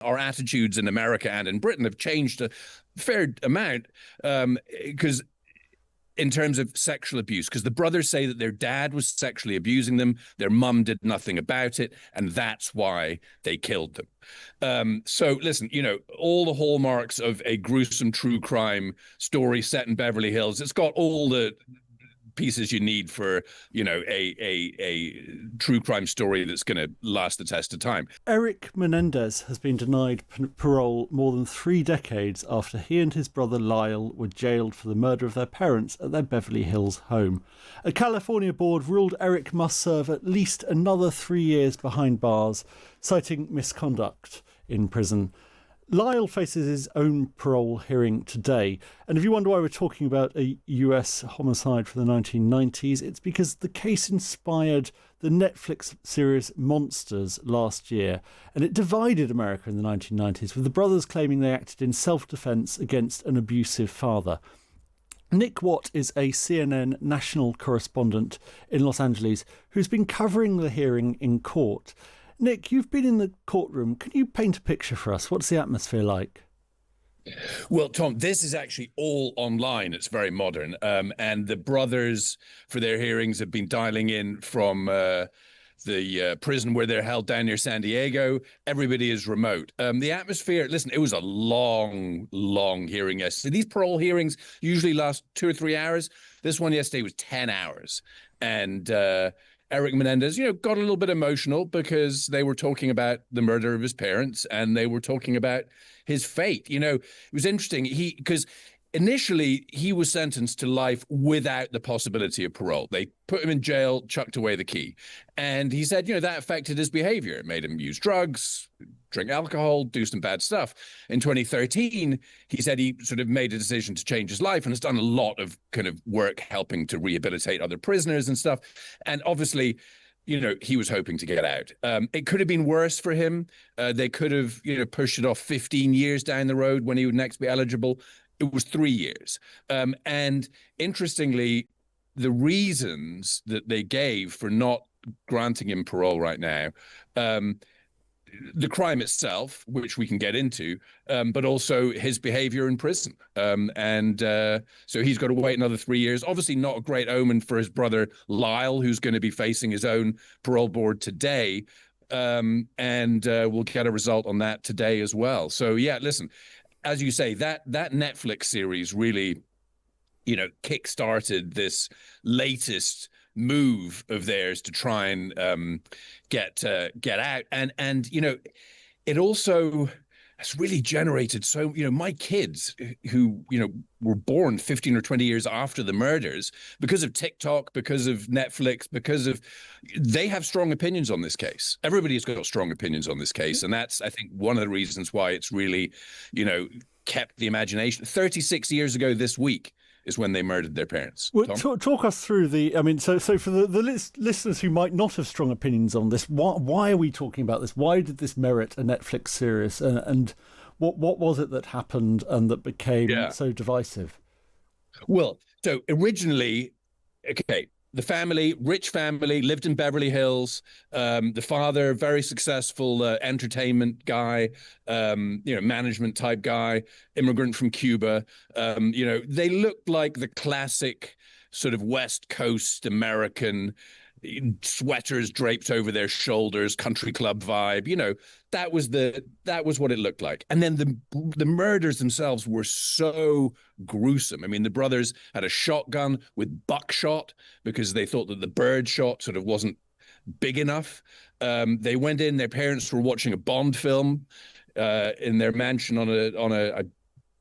our attitudes in America and in Britain have changed a fair amount, because in terms of sexual abuse, because the brothers say that their dad was sexually abusing them, their mum did nothing about it, and that's why they killed them. So listen, all the hallmarks of a gruesome true crime story set in Beverly Hills. It's got all the pieces you need for, a true crime story that's going to last the test of time. Erik Menendez has been denied parole more than 3 decades after he and his brother Lyle were jailed for the murder of their parents at their Beverly Hills home. A California board ruled Erik must serve at least another 3 years behind bars, citing misconduct in prison. Lyle faces his own parole hearing today. And if you wonder why we're talking about a US homicide from the 1990s, it's because the case inspired the Netflix series Monsters last year. And it divided America in the 1990s, with the brothers claiming they acted in self-defense against an abusive father. Nick Watt is a CNN national correspondent in Los Angeles who's been covering the hearing in court. Nick, you've been in the courtroom. Can you paint a picture for us? What's the atmosphere like? Well, Tom, this is actually all online. It's very modern. And the brothers, for their hearings, have been dialing in from the prison where they're held down near San Diego. Everybody is remote. The atmosphere, listen, it was a long, long hearing yesterday. These parole hearings usually last 2 or 3 hours. This one yesterday was 10 hours. And Erik Menendez, got a little bit emotional because they were talking about the murder of his parents and they were talking about his fate. It was interesting. Because initially he was sentenced to life without the possibility of parole. They put him in jail, chucked away the key. And he said, that affected his behavior. It made him use drugs, drink alcohol, do some bad stuff. In 2013, he said he sort of made a decision to change his life and has done a lot of kind of work helping to rehabilitate other prisoners and stuff. And obviously, he was hoping to get out. It could have been worse for him. They could have, pushed it off 15 years down the road when he would next be eligible. It was 3 years. And interestingly, the reasons that they gave for not granting him parole right now, the crime itself, which we can get into, but also his behavior in prison. So he's got to wait another 3 years. Obviously not a great omen for his brother Lyle, who's going to be facing his own parole board today. We'll get a result on that today as well. So, yeah, listen, as you say, that Netflix series really, kick-started this latest move of theirs to try and get out. And it also has really generated my kids who, were born 15 or 20 years after the murders, because of TikTok, because of Netflix, they have strong opinions on this case. Everybody's got strong opinions on this case. And that's, I think, one of the reasons why it's really, kept the imagination. 36 years ago this week is when they murdered their parents. Well, talk us through so for the listeners who might not have strong opinions on this, why are we talking about this? Why did this merit a Netflix series? And what was it that happened and that became so divisive? Well, so originally, the rich family, lived in Beverly Hills. The father, very successful entertainment guy, management type guy, immigrant from Cuba. They looked like the classic sort of West Coast American, sweaters draped over their shoulders, country club vibe. That was what it looked like. And then the murders themselves were so gruesome. I mean, the brothers had a shotgun with buckshot because they thought that the bird shot sort of wasn't big enough. They went in, their parents were watching a Bond film in their mansion on a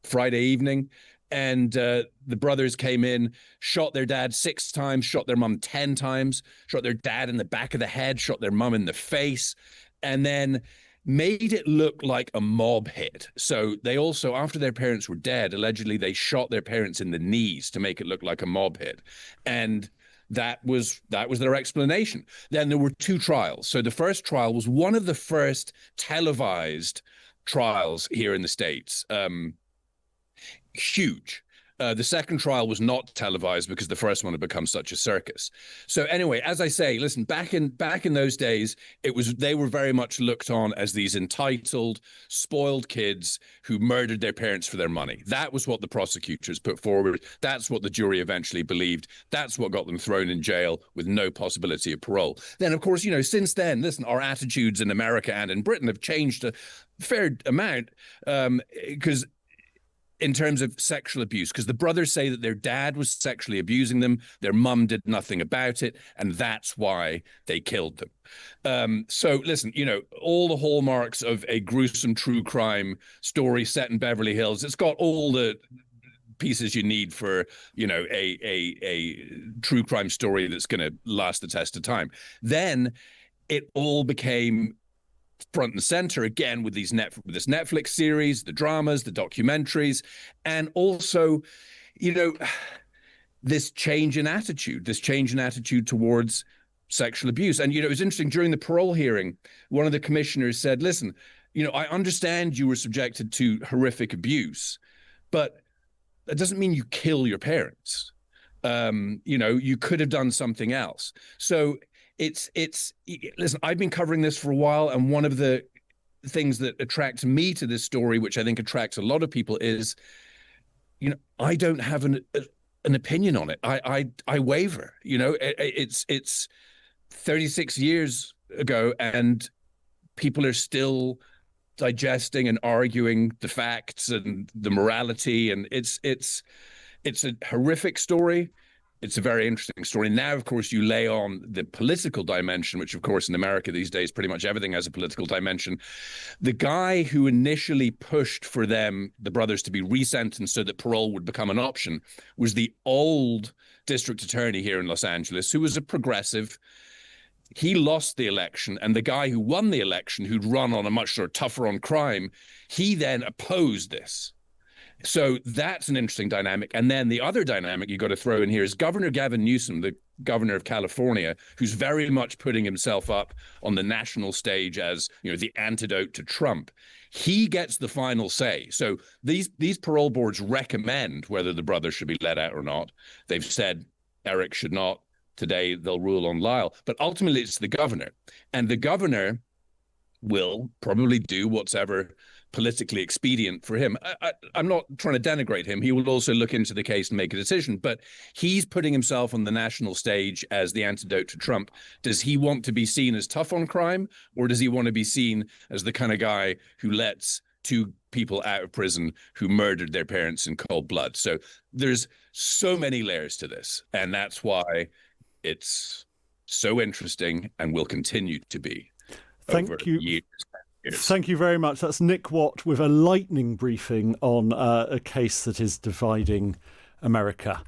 Friday evening. And the brothers came in, shot their dad 6 times, shot their mum 10 times, shot their dad in the back of the head, shot their mum in the face, and then made it look like a mob hit. So they also, after their parents were dead, allegedly they shot their parents in the knees to make it look like a mob hit. And that was their explanation. Then there were 2 trials. So the first trial was one of the first televised trials here in the States. Huge. The second trial was not televised because the first one had become such a circus. So anyway, as I say, listen, back in those days, they were very much looked on as these entitled, spoiled kids who murdered their parents for their money. That was what the prosecutors put forward. That's what the jury eventually believed. That's what got them thrown in jail with no possibility of parole. Then, of course, since then, listen, our attitudes in America and in Britain have changed a fair amount because in terms of sexual abuse, because the brothers say that their dad was sexually abusing them, their mum did nothing about it, and that's why they killed them. So listen, all the hallmarks of a gruesome true crime story set in Beverly Hills, it's got all the pieces you need for, a true crime story that's going to last the test of time. Then it all became front and center again with this Netflix series, the dramas, the documentaries, and also, this change in attitude towards sexual abuse. And, it was interesting during the parole hearing, one of the commissioners said, listen, I understand you were subjected to horrific abuse, but that doesn't mean you kill your parents. You could have done something else. So listen, I've been covering this for a while, and one of the things that attracts me to this story, which I think attracts a lot of people, is, I don't have an opinion on it. I waver. It's 36 years ago, and people are still digesting and arguing the facts and the morality, and it's a horrific story. It's a very interesting story. Now, of course, you lay on the political dimension, which, of course, in America these days, pretty much everything has a political dimension. The guy who initially pushed for the brothers, to be resentenced so that parole would become an option was the old district attorney here in Los Angeles, who was a progressive. He lost the election, and the guy who won the election, who'd run on a much sort of tougher on crime, he then opposed this. So that's an interesting dynamic. And then the other dynamic you got to throw in here is Governor Gavin Newsom, the governor of California, who's very much putting himself up on the national stage as, the antidote to Trump. He gets the final say. So these parole boards recommend whether the brothers should be let out or not. They've said Erik should not. Today they'll rule on Lyle. But ultimately it's the governor. And the governor will probably do whatever politically expedient for him. I'm not trying to denigrate him. He will also look into the case and make a decision, but he's putting himself on the national stage as the antidote to Trump. Does he want to be seen as tough on crime, or does he want to be seen as the kind of guy who lets two people out of prison who murdered their parents in cold blood? So there's so many layers to this, and that's why it's so interesting and will continue to be. Thank you. Years. Thank you very much. That's Nick Watt with a lightning briefing on a case that is dividing America.